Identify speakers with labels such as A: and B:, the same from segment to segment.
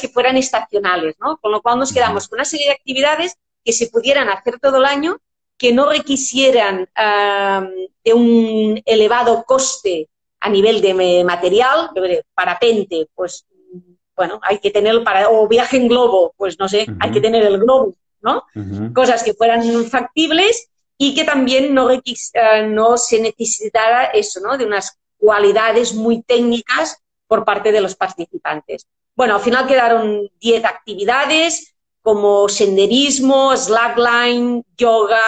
A: que fueran estacionales, ¿no? Con lo cual nos quedamos con una serie de actividades que se pudieran hacer todo el año, que no requisieran de un elevado coste a nivel de material. Parapente, pues, bueno, hay que tener, o viaje en globo, pues no sé, hay que tener el globo, ¿no? Cosas que fueran factibles y que también no se necesitara eso, ¿no? De unas cualidades muy técnicas por parte de los participantes. Bueno, al final quedaron 10 actividades como senderismo, slackline, yoga,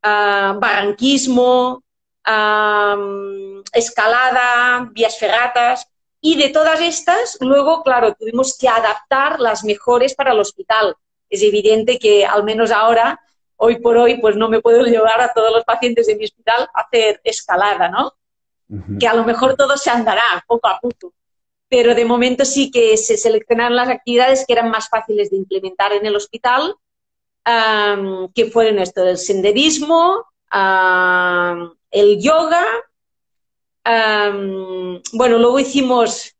A: barranquismo, escalada, vías ferratas, y de todas estas, luego, claro, tuvimos que adaptar las mejores para el hospital. Es evidente que, al menos ahora, hoy por hoy, pues no me puedo llevar a todos los pacientes de mi hospital a hacer escalada, ¿no? Que a lo mejor todo se andará poco a poco. Pero de momento sí que se seleccionaron las actividades que eran más fáciles de implementar en el hospital, que fueron esto, el senderismo, el yoga, bueno, luego hicimos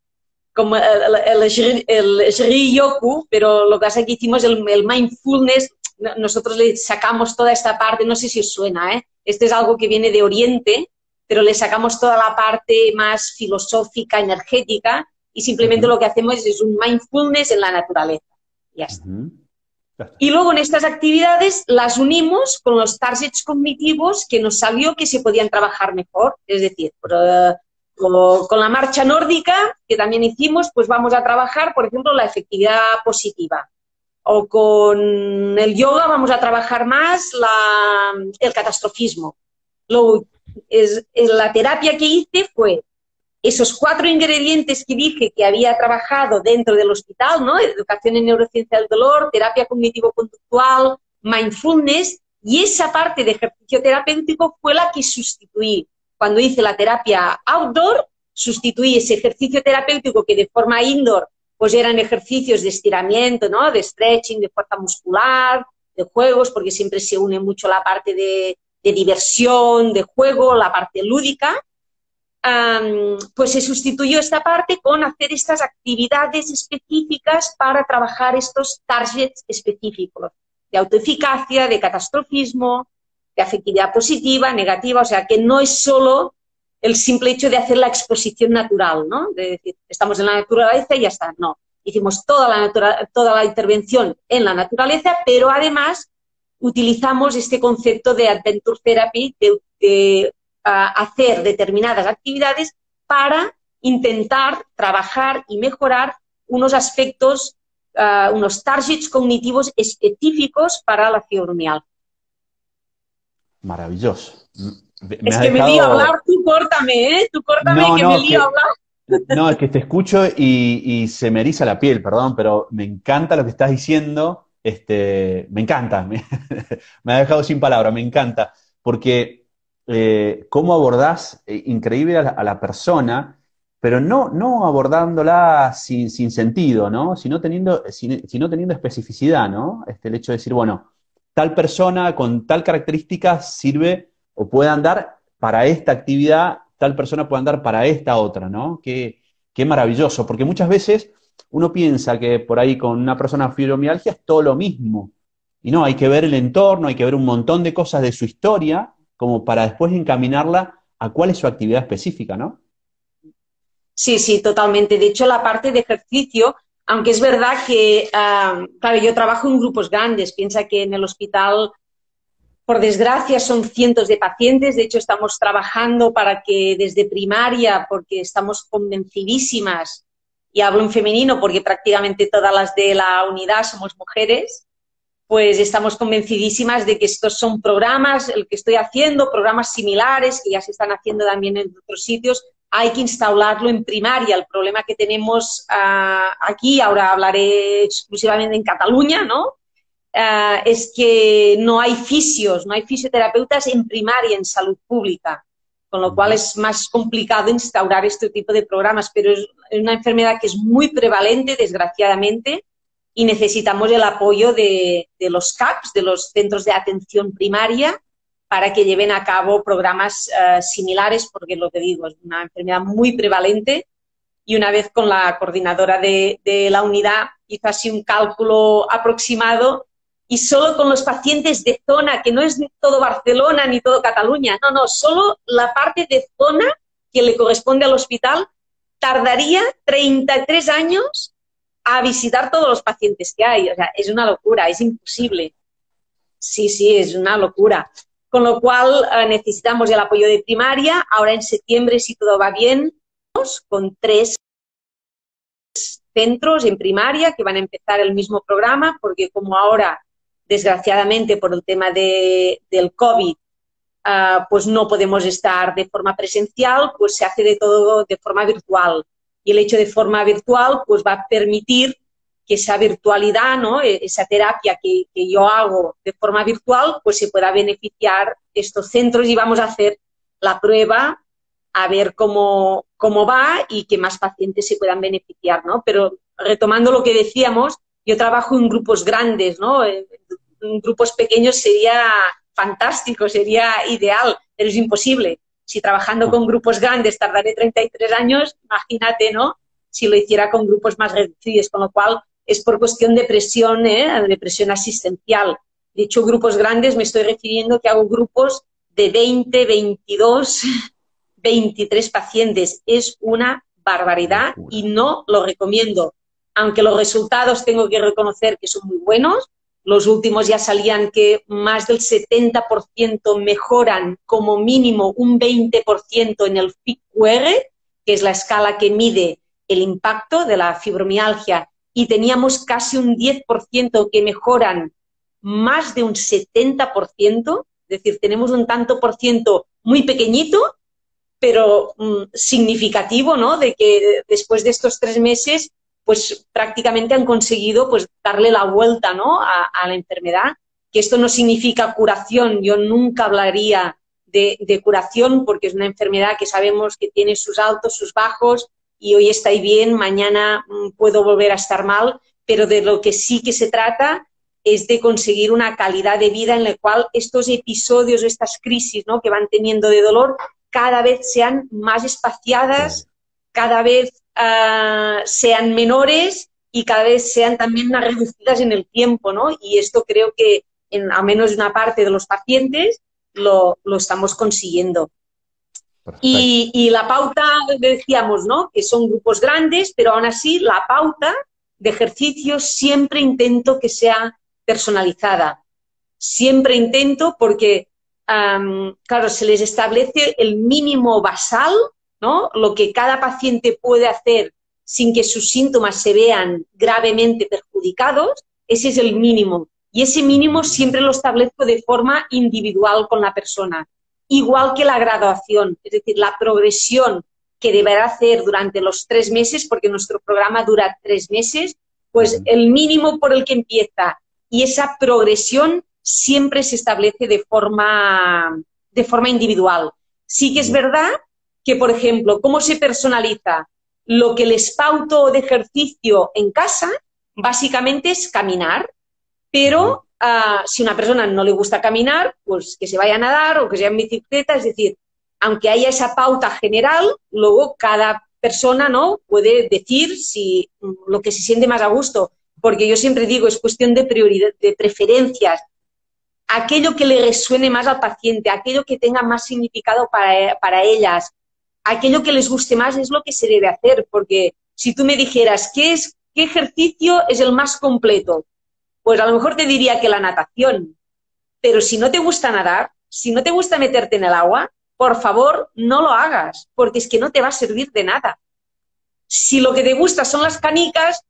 A: como el Shri Yoku, pero lo que pasa es que hicimos el mindfulness. Nosotros le sacamos toda esta parte, no sé si os suena, ¿eh? Este es algo que viene de Oriente, pero le sacamos toda la parte más filosófica, energética, y simplemente lo que hacemos es un mindfulness en la naturaleza. Ya está. Y luego en estas actividades las unimos con los targets cognitivos que nos salió que se podían trabajar mejor. Es decir, con la marcha nórdica, que también hicimos, pues vamos a trabajar, por ejemplo, la efectividad positiva. O con el yoga vamos a trabajar más el catastrofismo. Luego, la terapia que hice fue esos 4 ingredientes que dije que había trabajado dentro del hospital, ¿no? Educación en neurociencia del dolor, terapia cognitivo-conductual, mindfulness, y esa parte de ejercicio terapéutico fue la que sustituí. Cuando hice la terapia outdoor, sustituí ese ejercicio terapéutico que de forma indoor pues eran ejercicios de estiramiento, ¿no? De stretching, de fuerza muscular, de juegos, porque siempre se une mucho la parte de diversión, de juego, la parte lúdica. Pues se sustituyó esta parte con hacer estas actividades específicas para trabajar estos targets específicos de autoeficacia, de catastrofismo, de afectividad positiva, negativa, o sea que no es solo el simple hecho de hacer la exposición natural, ¿no? De decir, estamos en la naturaleza y ya está, no. Hicimos toda la intervención en la naturaleza, pero además utilizamos este concepto de Adventure Therapy, de hacer determinadas actividades para intentar trabajar y mejorar unos aspectos, unos targets cognitivos específicos para la fibromialgia.
B: Maravilloso.
A: Es que me lío a hablar, tú córtame, ¿eh? Tú córtame, no, que me lío a hablar.
B: No, es que te escucho y se me eriza la piel, perdón, pero me encanta lo que estás diciendo, me encanta, me ha dejado sin palabras, me encanta, porque cómo abordás increíble a la persona, pero no abordándola sin sentido, ¿no? Sino teniendo especificidad, ¿no? El hecho de decir, bueno, tal persona con tal característica sirve o puede andar para esta actividad, tal persona puede andar para esta otra, ¿no? Qué maravilloso, porque muchas veces uno piensa que por ahí con una persona con fibromialgia es todo lo mismo. Y no, hay que ver el entorno, hay que ver un montón de cosas de su historia, como para después encaminarla a cuál es su actividad específica, ¿no?
A: Sí, sí, totalmente. De hecho, la parte de ejercicio, aunque es verdad que, claro, yo trabajo en grupos grandes, piensa que en el hospital, por desgracia, son cientos de pacientes. De hecho, estamos trabajando para que desde primaria, porque estamos convencidísimas, y hablo en femenino porque prácticamente todas las de la unidad somos mujeres, pues estamos convencidísimas de que estos son programas, el que estoy haciendo, programas similares que ya se están haciendo también en otros sitios, hay que instaurarlo en primaria. El problema que tenemos aquí, ahora hablaré exclusivamente en Cataluña, ¿no? Es que no hay fisios, no hay fisioterapeutas en primaria, en salud pública, con lo cual es más complicado instaurar este tipo de programas, pero es una enfermedad que es muy prevalente, desgraciadamente, y necesitamos el apoyo de los CAPs, de los centros de atención primaria, para que lleven a cabo programas similares, porque lo que digo, es una enfermedad muy prevalente, y una vez con la coordinadora de la unidad hizo así un cálculo aproximado y solo con los pacientes de zona, que no es todo Barcelona ni todo Cataluña, no, solo la parte de zona que le corresponde al hospital, tardaría 33 años a visitar todos los pacientes que hay. O sea, es una locura, es imposible. Sí, es una locura. Con lo cual necesitamos el apoyo de primaria. Ahora en septiembre, si todo va bien, con 3 centros en primaria que van a empezar el mismo programa, porque como ahora, desgraciadamente, por el tema del COVID, pues no podemos estar de forma presencial, pues se hace de todo de forma virtual. Y el hecho de forma virtual pues va a permitir que esa virtualidad, ¿no?, esa terapia que yo hago de forma virtual, pues se pueda beneficiar estos centros y vamos a hacer la prueba a ver cómo va y que más pacientes se puedan beneficiar, ¿no? Pero retomando lo que decíamos, yo trabajo en grupos grandes, ¿no? En grupos pequeños sería fantástico, sería ideal, pero es imposible. Si trabajando con grupos grandes tardaré 33 años, imagínate, ¿no?, si lo hiciera con grupos más reducidos, con lo cual es por cuestión de presión asistencial. De hecho, grupos grandes me estoy refiriendo que hago grupos de 20, 22, 23 pacientes. Es una barbaridad y no lo recomiendo. Aunque los resultados tengo que reconocer que son muy buenos, los últimos ya salían que más del 70% mejoran como mínimo un 20% en el FIB-QR, que es la escala que mide el impacto de la fibromialgia, y teníamos casi un 10% que mejoran más de un 70%, es decir, tenemos un tanto por ciento muy pequeñito, pero significativo, ¿no?, de que después de estos 3 meses pues prácticamente han conseguido pues darle la vuelta, ¿no?, a la enfermedad, que esto no significa curación. Yo nunca hablaría de curación porque es una enfermedad que sabemos que tiene sus altos, sus bajos, y hoy estoy bien, mañana puedo volver a estar mal, pero de lo que sí que se trata es de conseguir una calidad de vida en la cual estos episodios, estas crisis, ¿no?, que van teniendo de dolor, cada vez sean más espaciadas, cada vez sean menores y cada vez sean también más reducidas en el tiempo, ¿no? Y esto creo que en al menos una parte de los pacientes lo estamos consiguiendo. Y la pauta, decíamos, ¿no?, que son grupos grandes, pero aún así la pauta de ejercicio siempre intento que sea personalizada. Siempre intento porque, claro, se les establece el mínimo basal, ¿no?, lo que cada paciente puede hacer sin que sus síntomas se vean gravemente perjudicados. Ese es el mínimo. Y ese mínimo siempre lo establezco de forma individual con la persona. Igual que la graduación, es decir, la progresión que deberá hacer durante los 3 meses, porque nuestro programa dura 3 meses, pues el mínimo por el que empieza y esa progresión siempre se establece de forma individual. Sí que es verdad que, por ejemplo, ¿cómo se personaliza? Lo que les pauto de ejercicio en casa, básicamente es caminar, pero si a una persona no le gusta caminar, pues que se vaya a nadar o que sea en bicicleta. Es decir, aunque haya esa pauta general, luego cada persona, ¿no?, puede decir si lo que se siente más a gusto, porque yo siempre digo, es cuestión de prioridad, de preferencias. Aquello que le resuene más al paciente, aquello que tenga más significado para ellas, aquello que les guste más es lo que se debe hacer, porque si tú me dijeras qué ejercicio es el más completo, pues a lo mejor te diría que la natación, pero si no te gusta nadar, si no te gusta meterte en el agua, por favor, no lo hagas, porque es que no te va a servir de nada. Si lo que te gusta son las canicas,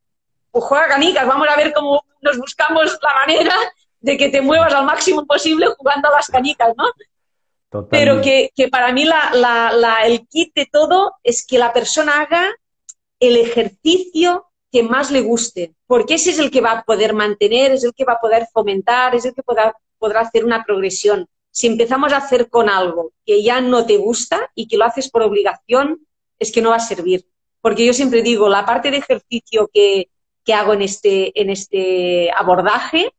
A: pues juega canicas, vamos a ver cómo nos buscamos la manera de que te muevas al máximo posible jugando a las canicas, ¿no? Totalmente. Pero que para mí el kit de todo es que la persona haga el ejercicio que más le guste, porque ese es el que va a poder mantener, es el que va a poder fomentar, es el que podrá hacer una progresión. Si empezamos a hacer con algo que ya no te gusta y que lo haces por obligación, es que no va a servir. Porque yo siempre digo, la parte de ejercicio que hago en este abordaje,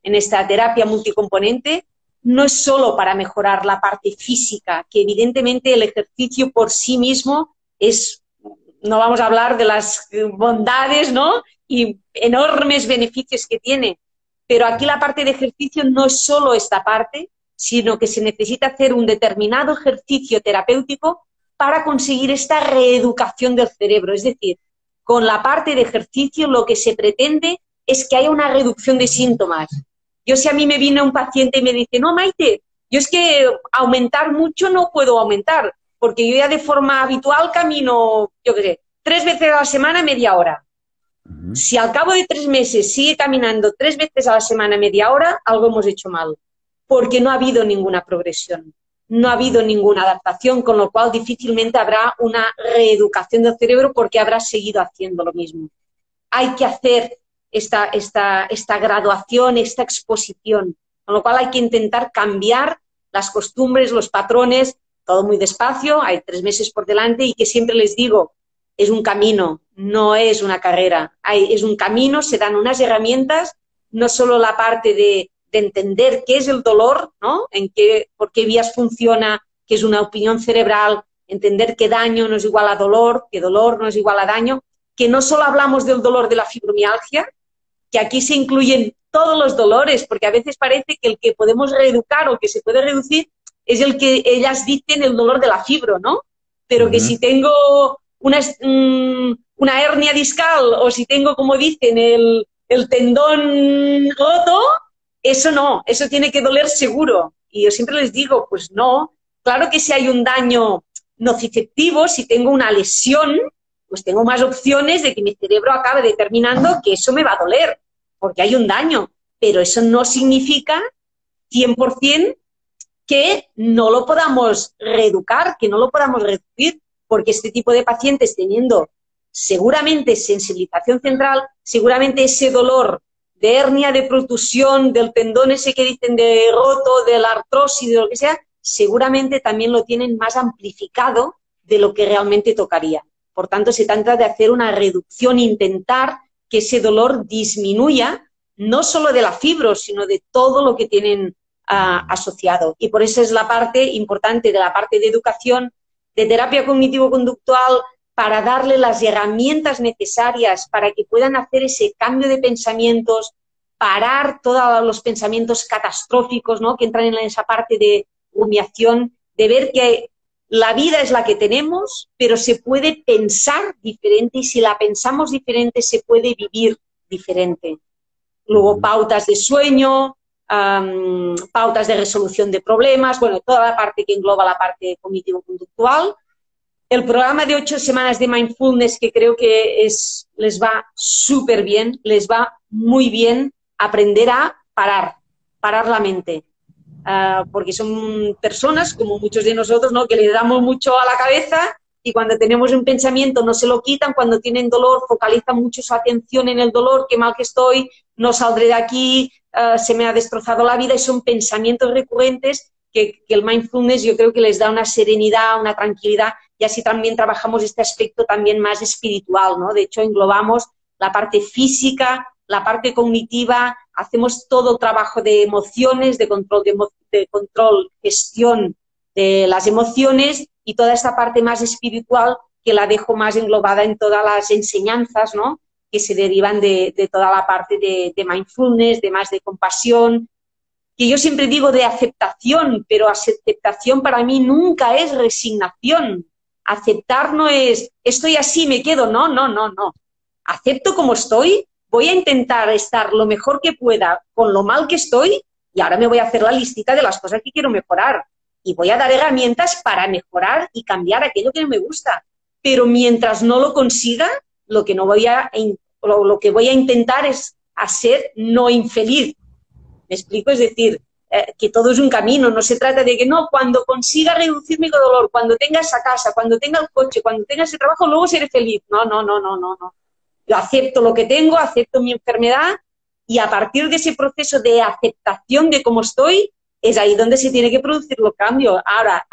A: en esta terapia multicomponente, no es solo para mejorar la parte física, que evidentemente el ejercicio por sí mismo no vamos a hablar de las bondades, ¿no?, y enormes beneficios que tiene. Pero aquí la parte de ejercicio no es solo esta parte, sino que se necesita hacer un determinado ejercicio terapéutico para conseguir esta reeducación del cerebro. Es decir, con la parte de ejercicio lo que se pretende es que haya una reducción de síntomas. Yo, si a mí me viene un paciente y me dice, no, Maite, yo es que aumentar mucho no puedo aumentar, porque yo ya de forma habitual camino, yo qué sé, 3 veces a la semana media hora. Si al cabo de 3 meses sigue caminando 3 veces a la semana media hora, algo hemos hecho mal, porque no ha habido ninguna progresión, no ha habido ninguna adaptación, con lo cual difícilmente habrá una reeducación del cerebro porque habrá seguido haciendo lo mismo. Hay que hacer esta graduación, esta exposición, con lo cual hay que intentar cambiar las costumbres, los patrones, todo muy despacio, hay 3 meses por delante y que siempre les digo, es un camino, no es una carrera, es un camino, se dan unas herramientas, no solo la parte de entender qué es el dolor, ¿no? Por qué vías funciona, qué es una opinión cerebral, entender que daño no es igual a dolor, que dolor no es igual a daño, que no solo hablamos del dolor de la fibromialgia, que aquí se incluyen todos los dolores, porque a veces parece que el que podemos reeducar o que se puede reducir es el que ellas dicen el dolor de la fibro, ¿no? Pero que si tengo una hernia discal o si tengo, como dicen, el tendón roto, eso no, eso tiene que doler seguro. Y yo siempre les digo, pues no, claro que si hay un daño nociceptivo, si tengo una lesión, pues tengo más opciones de que mi cerebro acabe determinando que eso me va a doler, porque hay un daño. Pero eso no significa 100% que no lo podamos reeducar, que no lo podamos reducir, porque este tipo de pacientes teniendo seguramente sensibilización central, seguramente ese dolor de hernia, de protusión, del tendón ese que dicen de roto, de la artrosis, de lo que sea, seguramente también lo tienen más amplificado de lo que realmente tocaría. Por tanto, se trata de hacer una reducción, intentar que ese dolor disminuya, no solo de la fibro, sino de todo lo que tienen asociado. Y por eso es la parte importante de la parte de educación, de terapia cognitivo-conductual, para darle las herramientas necesarias para que puedan hacer ese cambio de pensamientos, parar todos los pensamientos catastróficos, ¿no?, que entran en esa parte de rumiación, de ver que la vida es la que tenemos, pero se puede pensar diferente y si la pensamos diferente se puede vivir diferente. Luego pautas de sueño, pautas de resolución de problemas, bueno, toda la parte que engloba la parte cognitivo-conductual. El programa de 8 semanas de Mindfulness, que creo que les va súper bien, les va muy bien aprender a parar la mente. Porque son personas, como muchos de nosotros, ¿no?, que le damos mucho a la cabeza y cuando tenemos un pensamiento no se lo quitan, cuando tienen dolor focalizan mucho su atención en el dolor, qué mal que estoy, no saldré de aquí, se me ha destrozado la vida, y son pensamientos recurrentes que el mindfulness yo creo que les da una serenidad, una tranquilidad, y así también trabajamos este aspecto también más espiritual, ¿no? De hecho, englobamos la parte física, la parte cognitiva, hacemos todo el trabajo de emociones, de control, gestión de las emociones, y toda esta parte más espiritual que la dejo más englobada en todas las enseñanzas, ¿no?, que se derivan de toda la parte de mindfulness, de más de compasión, que yo siempre digo de aceptación, pero aceptación para mí nunca es resignación. Aceptar no es, estoy así, me quedo, no, no, no, no. Acepto como estoy, voy a intentar estar lo mejor que pueda con lo mal que estoy y ahora me voy a hacer la listita de las cosas que quiero mejorar y voy a dar herramientas para mejorar y cambiar aquello que no me gusta. Pero mientras no lo consiga, lo que voy a intentar es hacer no infeliz. ¿Me explico? Es decir, que todo es un camino, no se trata de que no, cuando consiga reducir mi dolor, cuando tenga esa casa, cuando tenga el coche, cuando tenga ese trabajo, luego seré feliz. No, no, no, no, no, no. Yo acepto lo que tengo, acepto mi enfermedad y a partir de ese proceso de aceptación de cómo estoy, es ahí donde se tiene que producir los cambios. Ahora